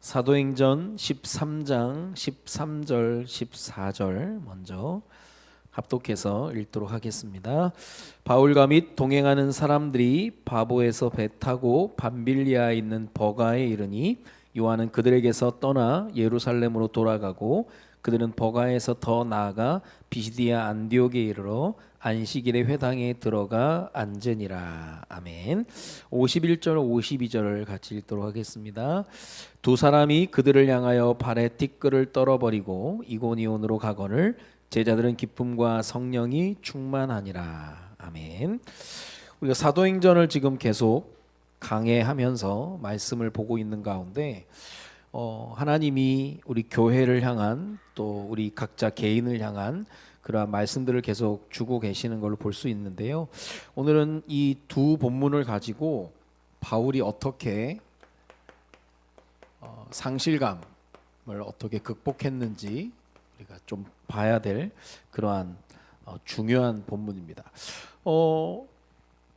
사도행전 13장 13절 14절 먼저 합독해서 읽도록 하겠습니다. 바울과 및 동행하는 사람들이 바보에서 배 타고 밤빌리아에 있는 버가에 이르니 요한은 그들에게서 떠나 예루살렘으로 돌아가고 그들은 버가에서 더 나아가 비시디아 안디옥에 이르러 안식일의 회당에 들어가 앉으니라. 아멘. 51절 52절을 같이 읽도록 하겠습니다. 두 사람이 그들을 향하여 발에 티끌을 떨어버리고 이고니온으로 가거늘 제자들은 기쁨과 성령이 충만하니라. 아멘. 우리가 사도행전을 지금 계속 강해하면서 말씀을 보고 있는 가운데 하나님이 우리 교회를 향한 또 우리 각자 개인을 향한 그러한 말씀들을 계속 주고 계시는 걸로 볼 수 있는데요. 오늘은 이 두 본문을 가지고 바울이 어떻게 상실감을 어떻게 극복했는지 우리가 좀 봐야 될 그러한 중요한 본문입니다.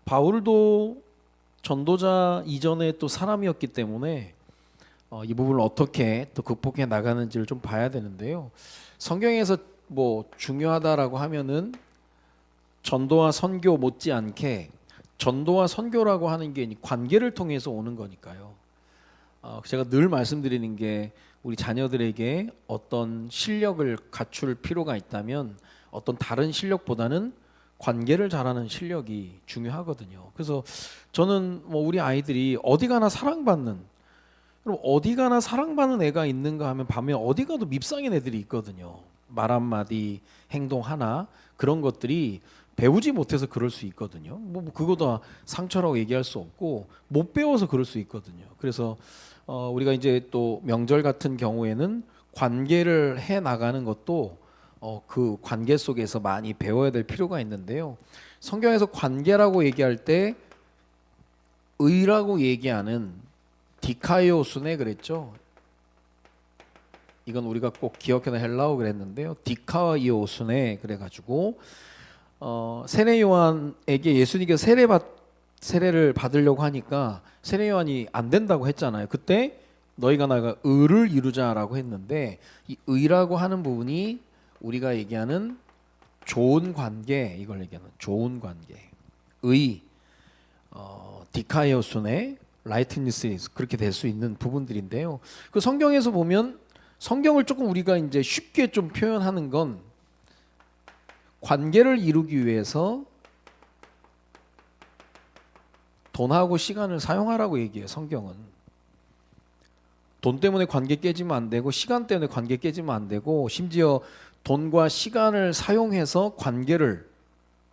바울도 전도자 이전에 또 사람이었기 때문에 이 부분을 어떻게 또 극복해 나가는지를 좀 봐야 되는데요. 성경에서 뭐 중요하다라고 하면은 전도와 선교 못지않게 전도와 선교라고 하는 게 관계를 통해서 오는 거니까요. 제가 늘 말씀드리는 게 우리 자녀들에게 어떤 실력을 갖출 필요가 있다면 어떤 다른 실력보다는 관계를 잘하는 실력이 중요하거든요. 그래서 저는 뭐 우리 아이들이 어디 가나 사랑받는, 그럼 어디 가나 사랑받는 애가 있는가 하면 밤에 어디 가도 밉상인 애들이 있거든요. 말 한마디, 행동 하나 그런 것들이 배우지 못해서 그럴 수 있거든요. 뭐 그거 다 상처라고 얘기할 수 없고 못 배워서 그럴 수 있거든요. 그래서 우리가 이제 또 명절 같은 경우에는 관계를 해 나가는 것도 그 관계 속에서 많이 배워야 될 필요가 있는데요. 성경에서 관계라고 얘기할 때 의라고 얘기하는 디카이오순에 그랬죠. 이건 우리가 꼭 기억해야 헬라어 그랬는데요. 디카이오순에 그래가지고 세례 요한에게 예수님께서 세례를 받으려고 하니까 세례 요한이 안 된다고 했잖아요. 그때 너희가 나가 의를 이루자라고 했는데 이 의라고 하는 부분이 우리가 얘기하는 좋은 관계, 이걸 얘기하는 좋은 관계, 의, 디카이오순에 라이트니스 그렇게 될 수 있는 부분들인데요. 그 성경에서 보면 성경을 조금 우리가 이제 쉽게 좀 표현하는 건 관계를 이루기 위해서 돈하고 시간을 사용하라고 얘기해요. 성경은 돈 때문에 관계 깨지면 안 되고 시간 때문에 관계 깨지면 안 되고 심지어 돈과 시간을 사용해서 관계를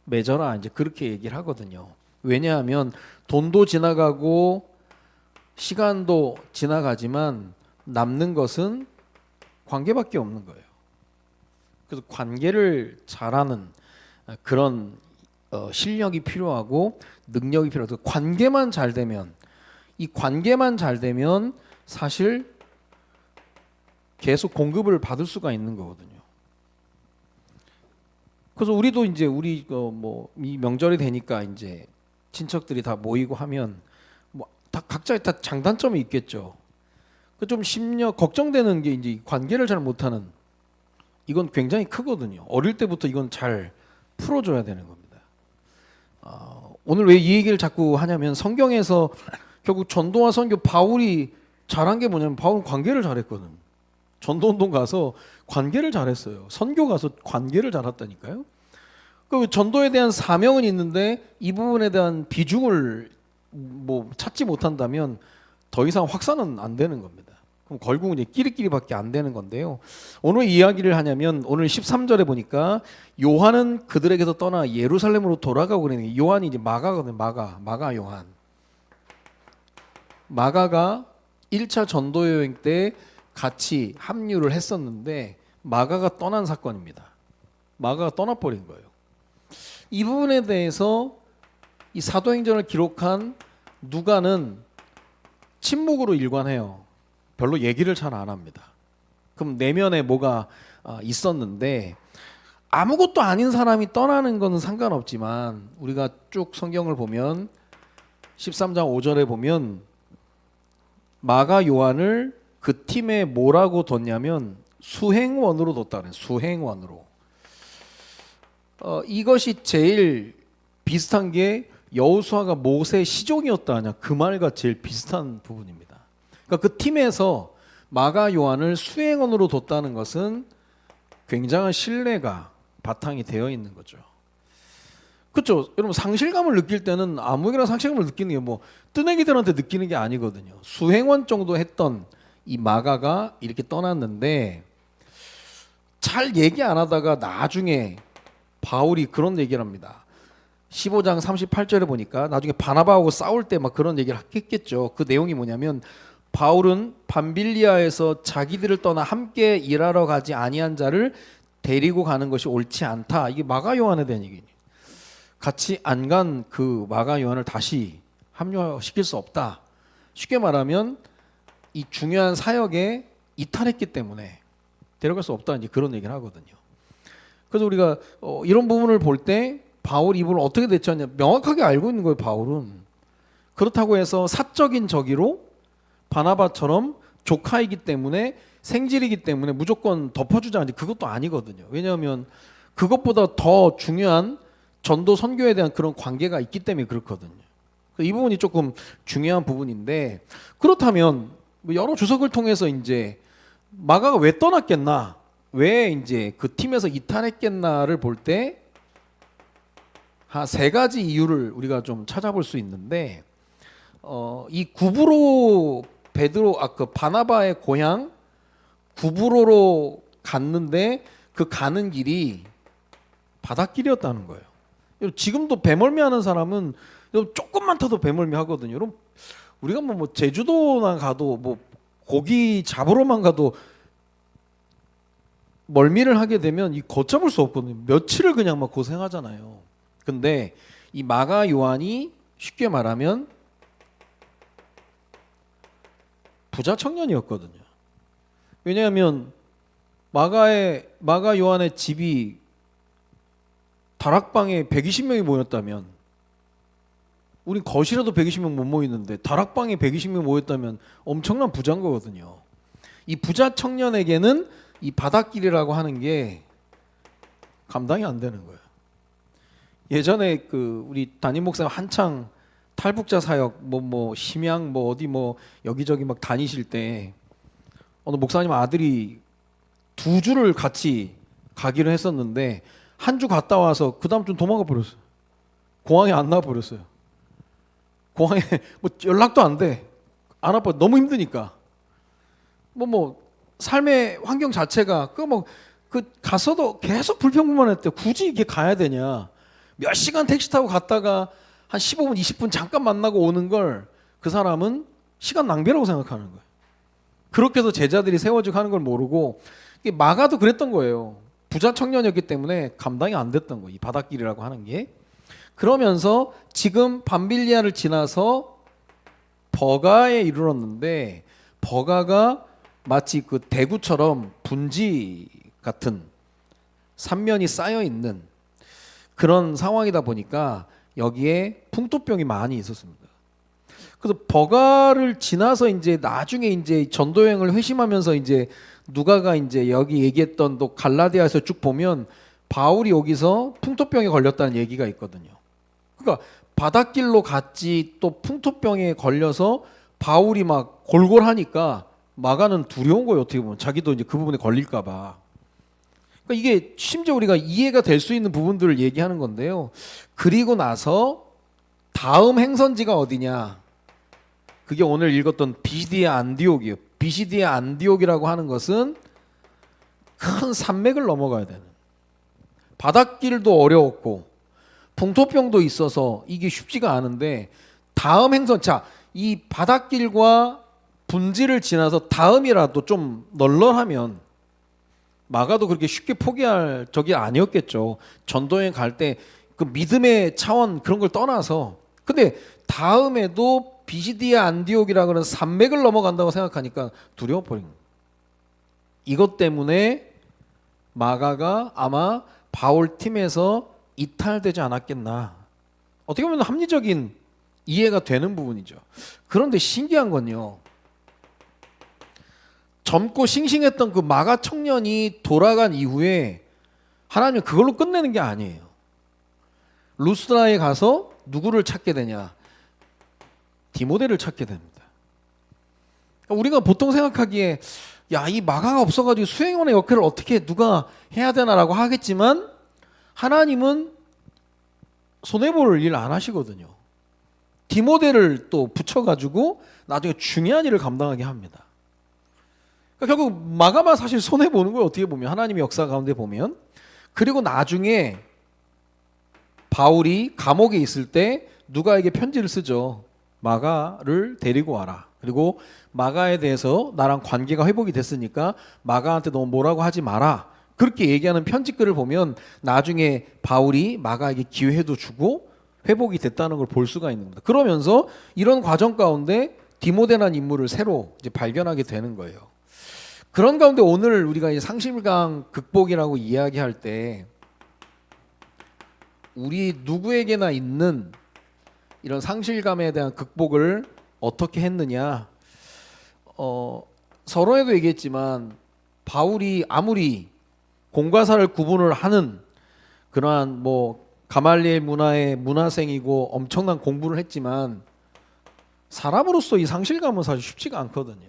맺어라 이제 그렇게 얘기를 하거든요. 왜냐하면 돈도 지나가고 시간도 지나가지만 남는 것은 관계밖에 없는 거예요. 그래서 관계를 잘하는 그런 실력이 필요하고 능력이 필요하고 관계만 잘 되면 이 관계만 잘 되면 사실 계속 공급을 받을 수가 있는 거거든요. 그래서 우리도 이제 우리 이 명절이 되니까 이제 친척들이 다 모이고 하면 뭐 다 각자의 다 장단점이 있겠죠. 좀 심려 걱정되는 게 이제 관계를 잘 못하는 이건 굉장히 크거든요. 어릴 때부터 이건 잘 풀어줘야 되는 겁니다. 오늘 왜 이 얘기를 자꾸 하냐면 성경에서 결국 전도와 선교 바울이 잘한 게 뭐냐면 바울은 관계를 잘했거든. 전도운동 가서 관계를 잘했어요. 선교 가서 관계를 잘했다니까요. 그 전도에 대한 사명은 있는데 이 부분에 대한 비중을 뭐 찾지 못한다면 더 이상 확산은 안 되는 겁니다. 그럼 결국은 이제 끼리끼리밖에 안 되는 건데요. 오늘 이야기를 하냐면 오늘 13절에 보니까 요한은 그들에게서 떠나 예루살렘으로 돌아가고 그러는 요한이 이제 마가거든요. 마가 요한. 마가가 1차 전도 여행 때 같이 합류를 했었는데 마가가 떠난 사건입니다. 마가가 떠나버린 거예요. 이 부분에 대해서 이 사도행전을 기록한 누가는 침묵으로 일관해요. 별로 얘기를 잘 안 합니다. 그럼 내면에 뭐가 있었는데 아무것도 아닌 사람이 떠나는 건 상관없지만 우리가 쭉 성경을 보면 13장 5절에 보면 마가 요한을 그 팀에 뭐라고 뒀냐면 수행원으로 뒀다는 수행원으로. 이것이 제일 비슷한 게 여호수아가 모세의 시종이었다 하냐 그 말과 제일 비슷한 부분입니다. 그러니까 그 팀에서 마가 요한을 수행원으로 뒀다는 것은 굉장한 신뢰가 바탕이 되어 있는 거죠. 그렇죠. 여러분 상실감을 느낄 때는 아무에게나 상실감을 느끼는 게 뭐 뜨내기들한테 느끼는 게 아니거든요. 수행원 정도 했던 이 마가가 이렇게 떠났는데 잘 얘기 안 하다가 나중에 바울이 그런 얘기를 합니다. 15장 38절에 보니까 나중에 바나바하고 싸울 때 막 그런 얘기를 했겠죠. 그 내용이 뭐냐면 바울은 밤빌리아에서 자기들을 떠나 함께 일하러 가지 아니한 자를 데리고 가는 것이 옳지 않다. 이게 마가 요한에 대한 얘기예요. 같이 안 간 그 마가 요한을 다시 합류시킬 수 없다. 쉽게 말하면 이 중요한 사역에 이탈했기 때문에 데려갈 수 없다. 이제 그런 얘기를 하거든요. 그래서 우리가 이런 부분을 볼 때 바울이 이분을 어떻게 대처하냐 명확하게 알고 있는 거예요. 바울은 그렇다고 해서 사적인 저기로 바나바처럼 조카이기 때문에 생질이기 때문에 무조건 덮어주자 그것도 아니거든요. 왜냐하면 그것보다 더 중요한 전도 선교에 대한 그런 관계가 있기 때문에 그렇거든요. 이 부분이 조금 중요한 부분인데 그렇다면 여러 주석을 통해서 이제 마가가 왜 떠났겠나, 왜 이제 그 팀에서 이탈했겠나를 볼 때 한 세 가지 이유를 우리가 좀 찾아볼 수 있는데 이 구브로 베드로 그 바나바의 고향 구브로로 갔는데 그 가는 길이 바닷길이었다는 거예요. 지금도 배멀미하는 사람은 조금만 타도 배멀미 하거든요. 여러분 우리가 뭐 제주도나 가도 뭐 고기 잡으러만 가도 멀미를 하게 되면 이 걷잡을 수 없거든요. 며칠을 그냥 막 고생하잖아요. 근데 이 마가 요한이 쉽게 말하면 부자 청년이었거든요. 왜냐하면 마가 요한의 집이 다락방에 120명이 모였다면 우리 거실에도 120명 못 모이는데 다락방에 120명 모였다면 엄청난 부자인 거거든요. 이 부자 청년에게는 이 바닷길이라고 하는 게 감당이 안 되는 거예요. 예전에 그 우리 담임 목사님 한창 탈북자 사역 뭐 심양 뭐 어디 뭐 여기저기 막 다니실 때 어느 목사님 아들이 2주를 같이 가기로 했었는데 한 주 갔다 와서 그 다음 주 도망가 버렸어요. 공항에 안 나와 버렸어요. 공항에 뭐 연락도 안 돼. 안 와버 너무 힘드니까. 뭐 삶의 환경 자체가 그 가서도 계속 불평만 했대. 굳이 이게 가야 되냐? 몇 시간 택시 타고 갔다가 한 15분, 20분 잠깐 만나고 오는 걸 그 사람은 시간 낭비라고 생각하는 거예요. 그렇게 해서 제자들이 세워지고 하는 걸 모르고 마가도 그랬던 거예요. 부자 청년이었기 때문에 감당이 안 됐던 거예요. 이 바닷길이라고 하는 게. 그러면서 지금 밤빌리아를 지나서 버가에 이르렀는데 버가가 마치 그 대구처럼 분지 같은 삼면이 쌓여 있는 그런 상황이다 보니까 여기에 풍토병이 많이 있었습니다. 그래서 버가를 지나서 이제 나중에 이제 전도 여행을 회심하면서 이제 누가가 이제 여기 얘기했던 또 갈라디아에서 쭉 보면 바울이 여기서 풍토병에 걸렸다는 얘기가 있거든요. 그러니까 바닷길로 갔지 또 풍토병에 걸려서 바울이 막 골골하니까 마가는 두려운 거예요. 어떻게 보면 자기도 이제 그 부분에 걸릴까 봐. 그러니까 이게 심지어 우리가 이해가 될 수 있는 부분들을 얘기하는 건데요. 그리고 나서 다음 행선지가 어디냐? 그게 오늘 읽었던 비시디아 안디옥이에요. 비시디아 안디옥이라고 하는 것은 큰 산맥을 넘어가야 되는, 바닷길도 어려웠고 풍토병도 있어서 이게 쉽지가 않은데 다음 행선, 자, 이 바닷길과 분지를 지나서 다음이라도 좀 널널하면 마가도 그렇게 쉽게 포기할 적이 아니었겠죠. 전도여행 갈 때 그 믿음의 차원 그런 걸 떠나서. 근데 다음에도 비시디아 안디옥이라고 하는 산맥을 넘어간다고 생각하니까 두려워 버린 거예요. 이것 때문에 마가가 아마 바울 팀에서 이탈되지 않았겠나. 어떻게 보면 합리적인 이해가 되는 부분이죠. 그런데 신기한 건요. 젊고 싱싱했던 그 마가 청년이 돌아간 이후에 하나님은 그걸로 끝내는 게 아니에요. 루스드라에 가서 누구를 찾게 되냐? 디모데를 찾게 됩니다. 우리가 보통 생각하기에 야, 이 마가가 없어가지고 수행원의 역할을 어떻게 누가 해야 되나라고 하겠지만 하나님은 손해볼 일 안 하시거든요. 디모데를 또 붙여가지고 나중에 중요한 일을 감당하게 합니다. 그러니까 결국 마가만 사실 손해보는 거예요. 어떻게 보면 하나님의 역사 가운데 보면. 그리고 나중에 바울이 감옥에 있을 때 누가에게 편지를 쓰죠. 마가를 데리고 와라. 그리고 마가에 대해서 나랑 관계가 회복이 됐으니까 마가한테 너무 뭐라고 하지 마라. 그렇게 얘기하는 편지글을 보면 나중에 바울이 마가에게 기회도 주고 회복이 됐다는 걸 볼 수가 있는 겁니다. 그러면서 이런 과정 가운데 디모데라는 인물을 새로 이제 발견하게 되는 거예요. 그런 가운데 오늘 우리가 이제 상실감 극복이라고 이야기할 때 우리 누구에게나 있는 이런 상실감에 대한 극복을 어떻게 했느냐? 서론에도 얘기했지만 바울이 아무리 공과사를 구분을 하는 그러한 뭐 가말리엘 문화의 문화생이고 엄청난 공부를 했지만 사람으로서 이 상실감은 사실 쉽지가 않거든요.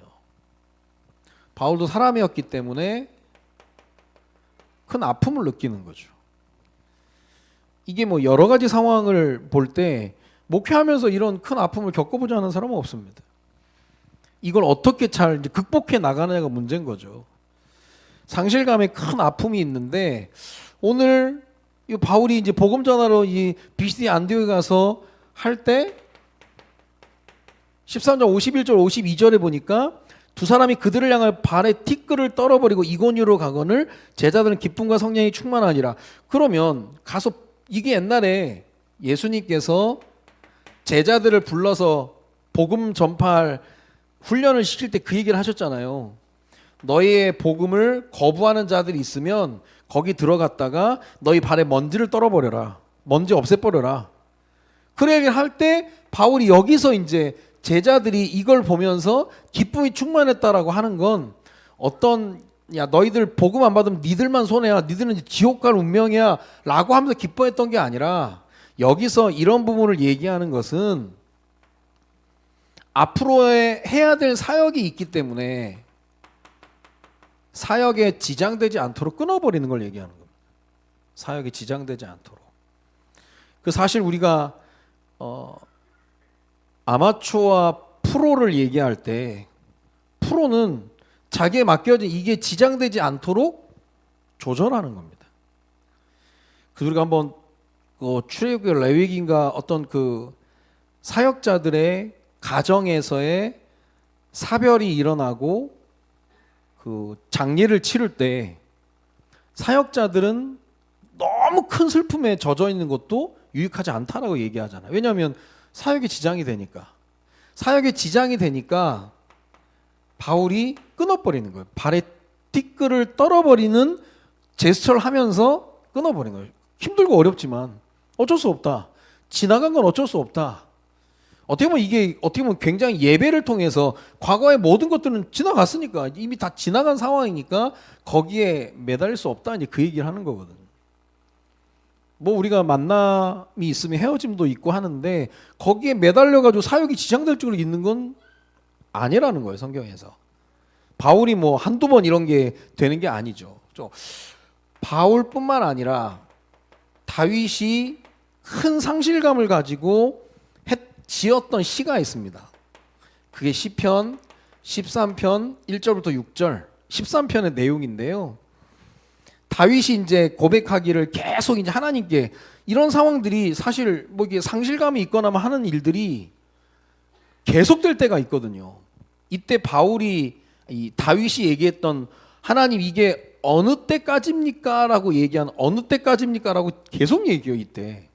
바울도 사람이었기 때문에 큰 아픔을 느끼는 거죠. 이게 뭐 여러 가지 상황을 볼 때 목회하면서 이런 큰 아픔을 겪어보지 않은 사람은 없습니다. 이걸 어떻게 잘 이제 극복해 나가느냐가 문제인 거죠. 상실감에 큰 아픔이 있는데 오늘 이 바울이 이제 복음 전하러 이 비시디 안디오에 가서 할 때 13장 51절 52절에 보니까 두 사람이 그들을 향하여 발에 티끌을 떨어버리고 이고니오로 가거늘 제자들은 기쁨과 성령이 충만하니라. 그러면 가서 이게 옛날에 예수님께서 제자들을 불러서 복음 전파할 훈련을 시킬 때 그 얘기를 하셨잖아요. 너희의 복음을 거부하는 자들이 있으면 거기 들어갔다가 너희 발에 먼지를 떨어버려라. 먼지 없애버려라. 그 얘기를 할 때 바울이 여기서 이제 제자들이 이걸 보면서 기쁨이 충만했다라고 하는 건 어떤 야 너희들 복음 안 받으면 니들만 손해야. 니들은 지옥 갈 운명이야 라고 하면서 기뻐했던 게 아니라 여기서 이런 부분을 얘기하는 것은 앞으로의 해야 될 사역이 있기 때문에 사역에 지장되지 않도록 끊어버리는 걸 얘기하는 겁니다. 사역에 지장되지 않도록. 그 사실 우리가 아마추어와 프로를 얘기할 때 프로는 자기에 맡겨진 이게 지장되지 않도록 조절하는 겁니다. 그 우리가 한번 출애굽기 레위기인가 어떤 그 사역자들의 가정에서의 사별이 일어나고 그 장례를 치를 때 사역자들은 너무 큰 슬픔에 젖어 있는 것도 유익하지 않다라고 얘기하잖아요. 왜냐하면 사역에 지장이 되니까. 사역에 지장이 되니까 바울이 끊어버리는 거예요. 발에 티끌을 떨어버리는 제스처를 하면서 끊어버리는 거예요. 힘들고 어렵지만 어쩔 수 없다. 지나간 건 어쩔 수 없다. 어떻게 보면 굉장히 예배를 통해서 과거의 모든 것들은 지나갔으니까 이미 다 지나간 상황이니까 거기에 매달릴 수 없다. 이제 그 얘기를 하는 거거든요. 뭐 우리가 만남이 있으면 헤어짐도 있고 하는데 거기에 매달려가지고 사역이 지장될 쪽으로 있는 건 아니라는 거예요. 성경에서. 바울이 뭐 한두 번 이런 게 되는 게 아니죠. 바울뿐만 아니라 다윗이 큰 상실감을 가지고 지었던 시가 있습니다. 그게 시편 13편 1절부터 6절 13편의 내용인데요. 다윗이 이제 고백하기를 계속 이제 하나님께 이런 상황들이 사실 뭐 이게 상실감이 있거나 하는 일들이 계속될 때가 있거든요. 이때 이 다윗이 얘기했던 하나님 이게 어느 때까지입니까라고 얘기한 어느 때까지입니까라고 계속 얘기해요. 이때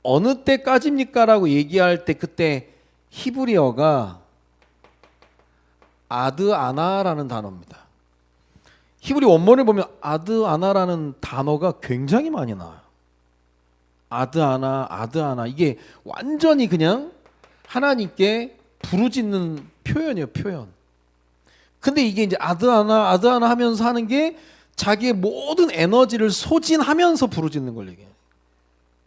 어느 때까지입니까라고 얘기할 때 그때 히브리어가 아드아나라는 단어입니다. 히브리 원문을 보면 아드아나라는 단어가 굉장히 많이 나와요. 아드아나 이게 완전히 그냥 하나님께 부르짖는 표현이에요. 표현. 근데 이게 이제 아드아나 아드아나 하면서 하는 게 자기의 모든 에너지를 소진하면서 부르짖는 걸 얘기해요.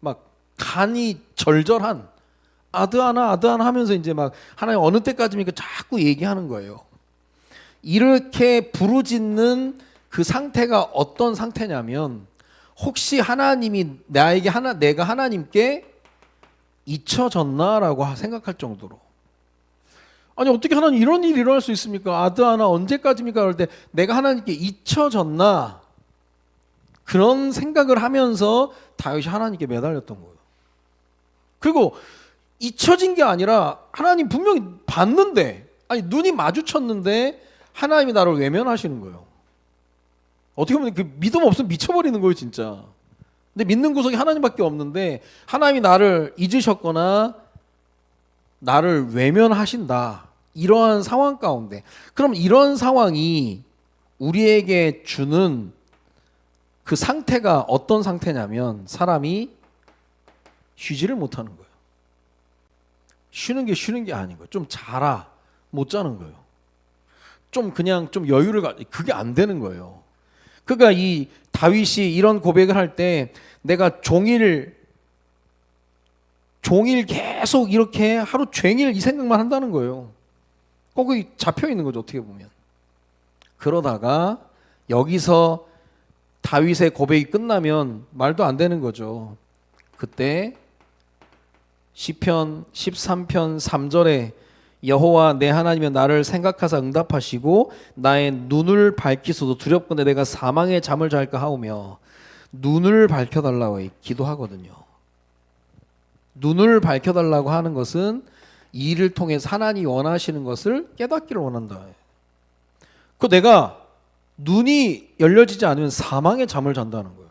막 간이 절절한 아드아나 아드아나 하면서 이제 막 하나님 어느 때까지입니까 자꾸 얘기하는 거예요. 이렇게 부르짖는 그 상태가 어떤 상태냐면 혹시 하나님이 나에게 내가 하나님께 잊혀졌나라고 생각할 정도로. 아니 어떻게 하나님 이런 일이 일어날 수 있습니까? 아드아나 언제까지입니까? 그럴 때 내가 하나님께 잊혀졌나 그런 생각을 하면서 다윗이 하나님께 매달렸던 거예요. 그리고 잊혀진 게 아니라 하나님 분명히 봤는데 아니 눈이 마주쳤는데 하나님이 나를 외면하시는 거예요. 어떻게 보면 그 믿음 없으면 미쳐버리는 거예요 진짜. 근데 믿는 구석이 하나님밖에 없는데 하나님이 나를 잊으셨거나 나를 외면하신다. 이러한 상황 가운데 그럼 이런 상황이 우리에게 주는 그 상태가 어떤 상태냐면 사람이 쉬지를 못하는 거예요. 쉬는 게 아닌 거예요. 좀 자라 못 자는 거예요. 좀 그냥 좀 여유를 그게 안 되는 거예요. 그러니까 이 다윗이 이런 고백을 할 때 내가 종일 계속 이렇게 하루 종일 이 생각만 한다는 거예요. 거기 잡혀 있는 거죠 어떻게 보면. 그러다가 여기서 다윗의 고백이 끝나면 말도 안 되는 거죠. 그때 시편 13편 3절에 여호와 내 하나님은 나를 생각하사 응답하시고 나의 눈을 밝히소서 두렵건대 내가 사망의 잠을 잘까 하오며 눈을 밝혀달라고 기도하거든요. 눈을 밝혀달라고 하는 것은 이 일을 통해서 하나님이 원하시는 것을 깨닫기를 원한다. 그 내가 눈이 열려지지 않으면 사망의 잠을 잔다는 거예요.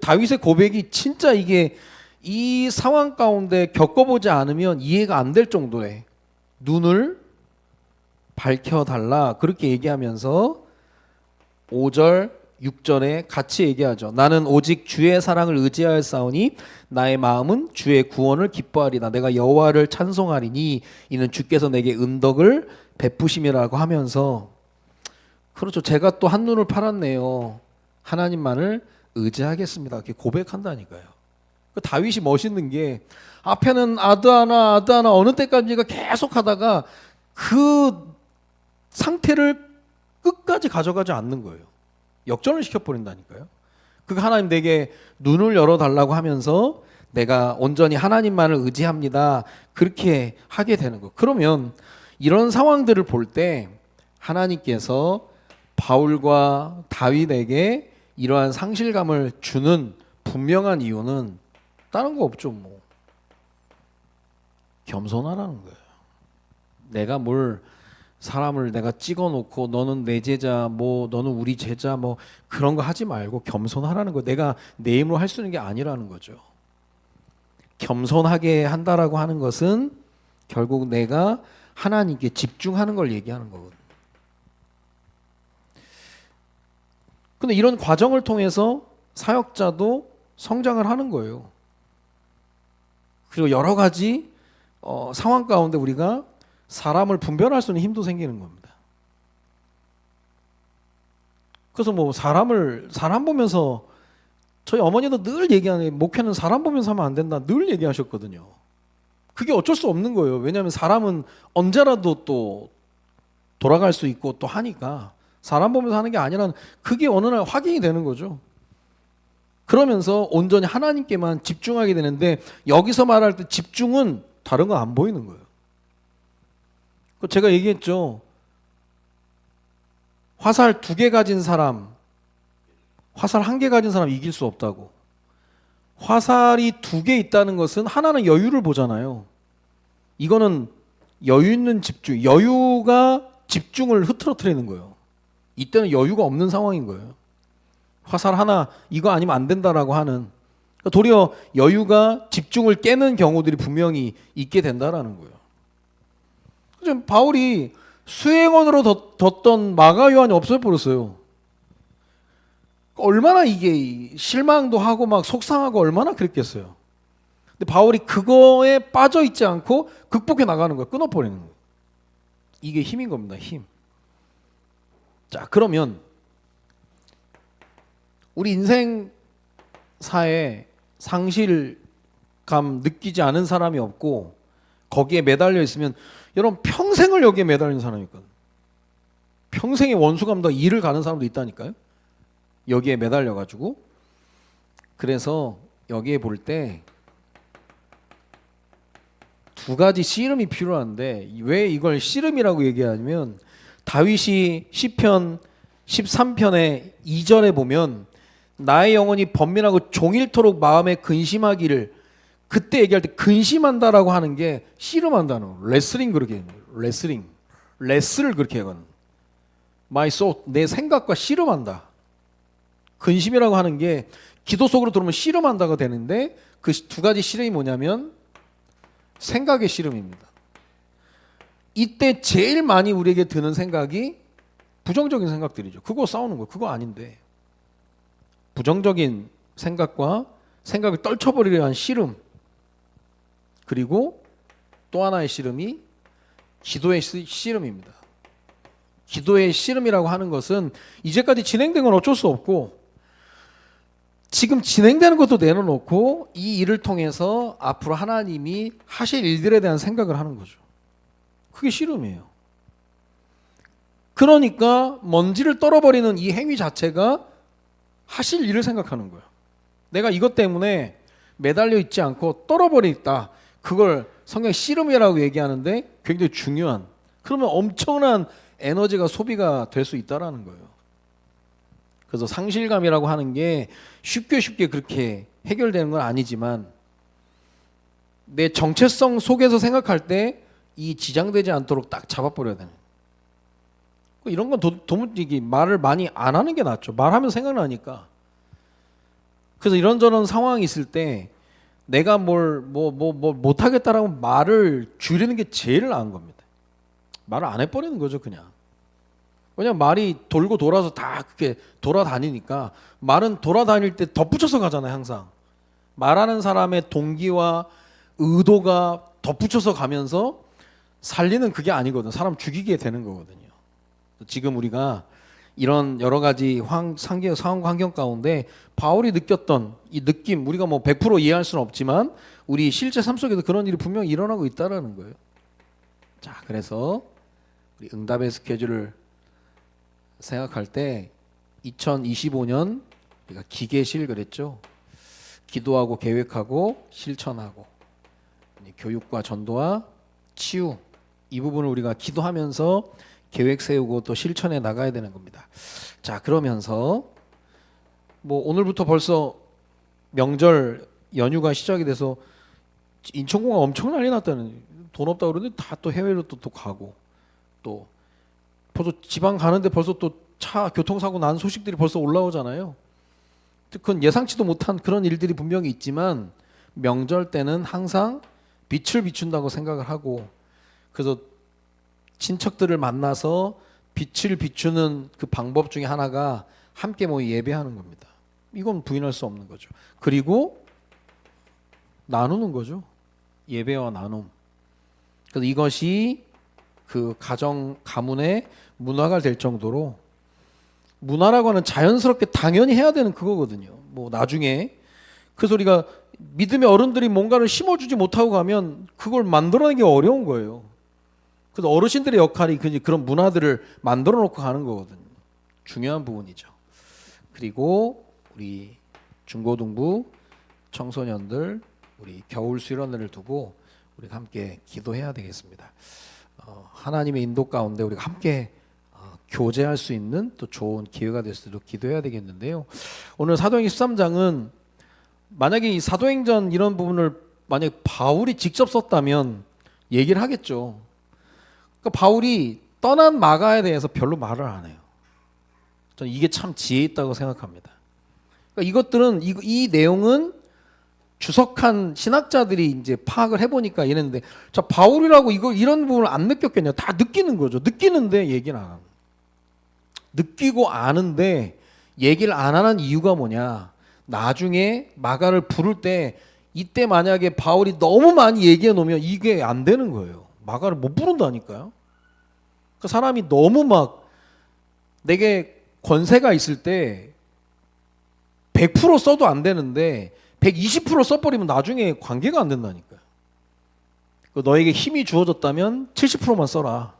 다윗의 고백이 진짜 이게 이 상황 가운데 겪어보지 않으면 이해가 안 될 정도의 눈을 밝혀달라 그렇게 얘기하면서 5절 6절에 같이 얘기하죠. 나는 오직 주의 사랑을 의지하였사오니 나의 마음은 주의 구원을 기뻐하리다. 내가 여호와를 찬송하리니 이는 주께서 내게 은덕을 베푸심이라고 하면서 그렇죠. 제가 또 한눈을 팔았네요. 하나님만을 의지하겠습니다. 이렇게 고백한다니까요. 다윗이 멋있는 게 앞에는 아드아나 어느 때까지가 계속 하다가 그 상태를 끝까지 가져가지 않는 거예요. 역전을 시켜버린다니까요. 그 하나님 내게 눈을 열어달라고 하면서 내가 온전히 하나님만을 의지합니다. 그렇게 하게 되는 거. 그러면 이런 상황들을 볼 때 하나님께서 바울과 다윗에게 이러한 상실감을 주는 분명한 이유는 다른 거 없죠. 뭐 겸손하라는 거예요. 내가 뭘 사람을 내가 찍어놓고 너는 내 제자 뭐 너는 우리 제자 뭐 그런 거 하지 말고 겸손하라는 거. 내가 내 힘으로 할 수 있는 게 아니라는 거죠. 겸손하게 한다라고 하는 것은 결국 내가 하나님께 집중하는 걸 얘기하는 거거든요. 근데 이런 과정을 통해서 사역자도 성장을 하는 거예요. 그리고 여러 가지 상황 가운데 우리가 사람을 분별할 수 있는 힘도 생기는 겁니다. 그래서 뭐 사람 보면서 저희 어머니도 늘 얘기하는 목회는 사람 보면서 하면 안 된다 늘 얘기하셨거든요. 그게 어쩔 수 없는 거예요. 왜냐하면 사람은 언제라도 또 돌아갈 수 있고 또 하니까 사람 보면서 하는 게 아니라는 그게 어느 날 확인이 되는 거죠. 그러면서 온전히 하나님께만 집중하게 되는데 여기서 말할 때 집중은 다른 거 안 보이는 거예요. 제가 얘기했죠. 화살 2개 가진 사람, 화살 1개 가진 사람 이길 수 없다고. 화살이 2개 있다는 것은 하나는 여유를 보잖아요. 이거는 여유 있는 집중, 여유가 집중을 흐트러뜨리는 거예요. 이때는 여유가 없는 상황인 거예요. 화살 하나 이거 아니면 안 된다라고 하는 도리어 여유가 집중을 깨는 경우들이 분명히 있게 된다라는 거예요. 지금 바울이 수행원으로 뒀던 마가 요한이 없어져 버렸어요. 얼마나 이게 실망도 하고 막 속상하고 얼마나 그랬겠어요. 근데 바울이 그거에 빠져 있지 않고 극복해 나가는 거예요. 끊어버리는 거예요. 이게 힘인 겁니다. 힘. 자, 그러면 우리 인생사에 상실감 느끼지 않은 사람이 없고 거기에 매달려 있으면 여러분 평생을 여기에 매달린 사람이 있거든. 평생의 원수감도 일을 가는 사람도 있다니까요. 여기에 매달려 가지고. 그래서 여기에 볼 때 두 가지 씨름이 필요한데 왜 이걸 씨름이라고 얘기하냐면 다윗이 시편 13편의 2절에 보면 나의 영혼이 번민하고 종일토록 마음에 근심하기를, 그때 얘기할 때 근심한다라고 하는 게 씨름한다는 거. 레슬링 그렇게 해요. 레슬을 그렇게 하거든. My soul, 내 생각과 씨름한다. 근심이라고 하는 게 기도 속으로 들어오면 씨름한다가 되는데 그 두 가지 씨름이 뭐냐면 생각의 씨름입니다. 이때 제일 많이 우리에게 드는 생각이 부정적인 생각들이죠. 그거 싸우는 거, 그거 아닌데. 부정적인 생각과 생각을 떨쳐버리려 한 씨름, 그리고 또 하나의 씨름이 기도의 씨름입니다. 기도의 씨름이라고 하는 것은 이제까지 진행된 건 어쩔 수 없고 지금 진행되는 것도 내려놓고 이 일을 통해서 앞으로 하나님이 하실 일들에 대한 생각을 하는 거죠. 그게 씨름이에요. 그러니까 먼지를 떨어버리는 이 행위 자체가 하실 일을 생각하는 거예요. 내가 이것 때문에 매달려 있지 않고 떨어버리겠다. 그걸 성경 씨름이라고 얘기하는데 굉장히 중요한, 그러면 엄청난 에너지가 소비가 될 수 있다라는 거예요. 그래서 상실감이라고 하는 게 쉽게 그렇게 해결되는 건 아니지만 내 정체성 속에서 생각할 때 이 지장되지 않도록 딱 잡아버려야 되는. 이런 건 도무지 말을 많이 안 하는 게 낫죠. 말하면 생각나니까. 그래서 이런저런 상황이 있을 때 내가 뭘 못하겠다라고 말을 줄이는 게 제일 나은 겁니다. 말을 안 해버리는 거죠, 그냥. 왜냐면 말이 돌고 돌아서 다 그렇게 돌아다니니까 말은 돌아다닐 때 덧붙여서 가잖아요, 항상. 말하는 사람의 동기와 의도가 덧붙여서 가면서 살리는 그게 아니거든. 사람 죽이게 되는 거거든요. 지금 우리가 이런 여러 가지 상황 환경 가운데 바울이 느꼈던 이 느낌, 우리가 뭐 100% 이해할 수는 없지만 우리 실제 삶 속에도 그런 일이 분명히 일어나고 있다라는 거예요. 자, 그래서 우리 응답의 스케줄을 생각할 때 2025년 우리가 기계실 그랬죠. 기도하고 계획하고 실천하고 교육과 전도와 치유, 이 부분을 우리가 기도하면서 계획 세우고 또 실천해 나가야 되는 겁니다. 자, 그러면서 뭐 오늘부터 벌써 명절 연휴가 시작이 돼서 인천공항 엄청 난리 났다는, 돈 없다 그러는데 다 또 해외로 또 가고, 또 벌써 지방 가는데 벌써 또 차 교통사고 난 소식들이 벌써 올라오잖아요. 그건 예상치도 못한 그런 일들이 분명히 있지만 명절 때는 항상 빛을 비춘다고 생각을 하고, 그래서 친척들을 만나서 빛을 비추는 그 방법 중에 하나가 함께 모여 예배하는 겁니다. 이건 부인할 수 없는 거죠. 그리고 나누는 거죠. 예배와 나눔. 그래서 이것이 그 가문의 문화가 될 정도로, 문화라고 하는 자연스럽게 당연히 해야 되는 그거거든요. 뭐 나중에 그래서 우리가 믿음의 어른들이 뭔가를 심어주지 못하고 가면 그걸 만들어내기 어려운 거예요. 그래서 어르신들의 역할이 그런 문화들을 만들어 놓고 가는 거거든요. 중요한 부분이죠. 그리고 우리 중고등부 청소년들, 우리 겨울 수련회를 두고 우리가 함께 기도해야 되겠습니다. 하나님의 인도 가운데 우리가 함께 교제할 수 있는 또 좋은 기회가 될 수 있도록 기도해야 되겠는데요. 오늘 사도행전 13장은 만약에 이 사도행전 이런 부분을 만약에 바울이 직접 썼다면 얘기를 하겠죠. 그러니까 바울이 떠난 마가에 대해서 별로 말을 안 해요. 저는 이게 참 지혜 있다고 생각합니다. 그러니까 이것들은 이 내용은 주석한 신학자들이 이제 파악을 해보니까 이랬는데, 자, 바울이라고 이런 부분을 안 느꼈겠냐? 다 느끼는 거죠. 느끼는데 얘기는 안 합니다. 느끼고 아는데 얘기를 안 하는 이유가 뭐냐? 나중에 마가를 부를 때 이때 만약에 바울이 너무 많이 얘기해 놓으면 이게 안 되는 거예요. 마가를 못 부른다니까요. 그 사람이 너무 막 내게 권세가 있을 때 100% 써도 안 되는데 120% 써버리면 나중에 관계가 안 된다니까요. 너에게 힘이 주어졌다면 70%만 써라.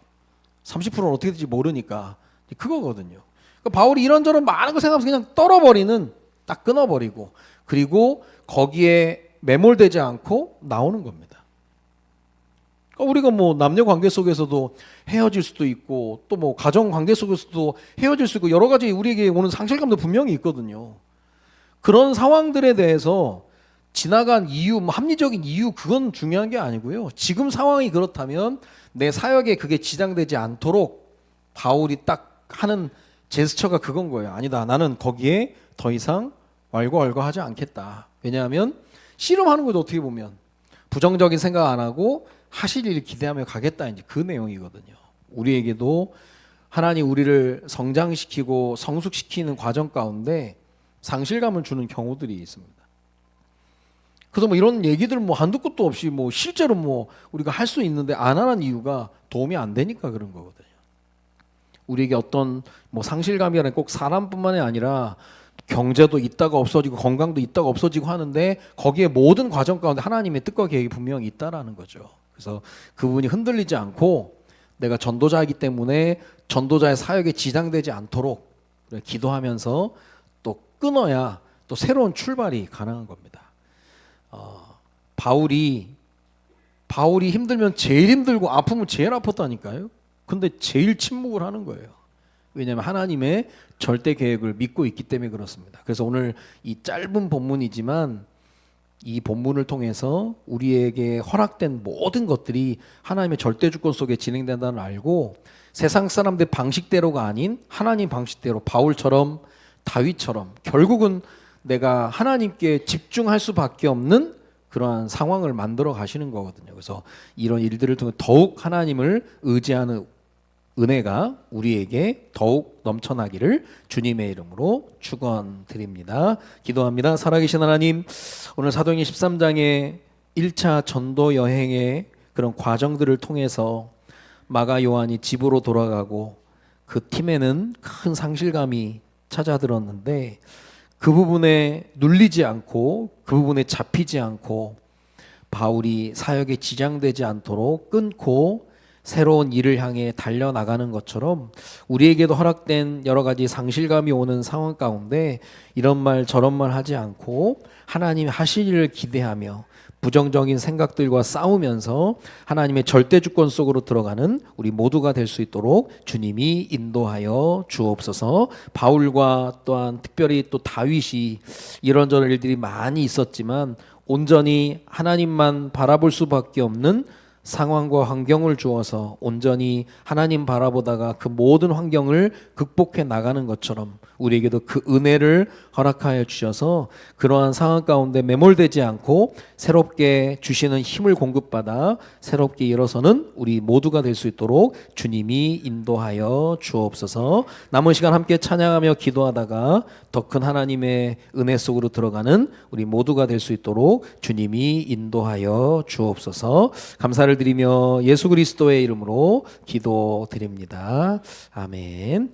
30%는 어떻게 될지 모르니까. 그거거든요. 바울이 이런저런 많은 거 생각하면서 그냥 떨어버리는, 딱 끊어버리고, 그리고 거기에 매몰되지 않고 나오는 겁니다. 우리가 뭐 남녀 관계 속에서도 헤어질 수도 있고, 또 뭐 가정 관계 속에서도 헤어질 수 있고, 여러 가지 우리에게 오는 상실감도 분명히 있거든요. 그런 상황들에 대해서 지나간 이유, 뭐 합리적인 이유, 그건 중요한 게 아니고요. 지금 상황이 그렇다면 내 사역에 그게 지장되지 않도록 바울이 딱 하는 제스처가 그건 거예요. 아니다, 나는 거기에 더 이상 왈가왈부하지 않겠다. 왜냐하면 씨름하는 것도 어떻게 보면 부정적인 생각 안 하고 하실 일을 기대하며 가겠다, 이제 그 내용이거든요. 우리에게도 하나님 우리를 성장시키고 성숙시키는 과정 가운데 상실감을 주는 경우들이 있습니다. 그래서 뭐 이런 얘기들 뭐 한두 끝도 없이 뭐 실제로 뭐 우리가 할 수 있는데 안 하는 이유가 도움이 안 되니까 그런 거거든요. 우리에게 어떤 뭐 상실감이라는 꼭 사람뿐만이 아니라 경제도 있다가 없어지고 건강도 있다가 없어지고 하는데 거기에 모든 과정 가운데 하나님의 뜻과 계획이 분명히 있다라는 거죠. 그래서 그분이 흔들리지 않고 내가 전도자이기 때문에 전도자의 사역에 지장되지 않도록 기도하면서 또 끊어야 또 새로운 출발이 가능한 겁니다. 바울이 힘들면 제일 힘들고 아프면 제일 아팠다니까요. 근데 제일 침묵을 하는 거예요. 왜냐하면 하나님의 절대 계획을 믿고 있기 때문에 그렇습니다. 그래서 오늘 이 짧은 본문이지만 이 본문을 통해서 우리에게 허락된 모든 것들이 하나님의 절대 주권 속에 진행된다는 걸 알고 세상 사람들 방식대로가 아닌 하나님 방식대로 바울처럼 다윗처럼 결국은 내가 하나님께 집중할 수밖에 없는 그러한 상황을 만들어 가시는 거거든요. 그래서 이런 일들을 통해 더욱 하나님을 의지하는 은혜가 우리에게 더욱 넘쳐나기를 주님의 이름으로 축원드립니다. 기도합니다. 살아계신 하나님, 오늘 사도행전 13장의 1차 전도 여행의 그런 과정들을 통해서 마가 요한이 집으로 돌아가고 그 팀에는 큰 상실감이 찾아들었는데 그 부분에 눌리지 않고 그 부분에 잡히지 않고 바울이 사역에 지장되지 않도록 끊고 새로운 일을 향해 달려나가는 것처럼 우리에게도 허락된 여러 가지 상실감이 오는 상황 가운데 이런 말 저런 말 하지 않고 하나님이 하실 일을 기대하며 부정적인 생각들과 싸우면서 하나님의 절대 주권 속으로 들어가는 우리 모두가 될 수 있도록 주님이 인도하여 주옵소서. 바울과 또한 특별히 또 다윗이 이런저런 일들이 많이 있었지만 온전히 하나님만 바라볼 수밖에 없는 상황과 환경을 주어서 온전히 하나님 바라보다가 그 모든 환경을 극복해 나가는 것처럼 우리에게도 그 은혜를 허락하여 주셔서 그러한 상황 가운데 매몰되지 않고 새롭게 주시는 힘을 공급받아 새롭게 일어서는 우리 모두가 될 수 있도록 주님이 인도하여 주옵소서. 남은 시간 함께 찬양하며 기도하다가 더 큰 하나님의 은혜 속으로 들어가는 우리 모두가 될 수 있도록 주님이 인도하여 주옵소서. 감사를 드리며 예수 그리스도의 이름으로 기도드립니다. 아멘.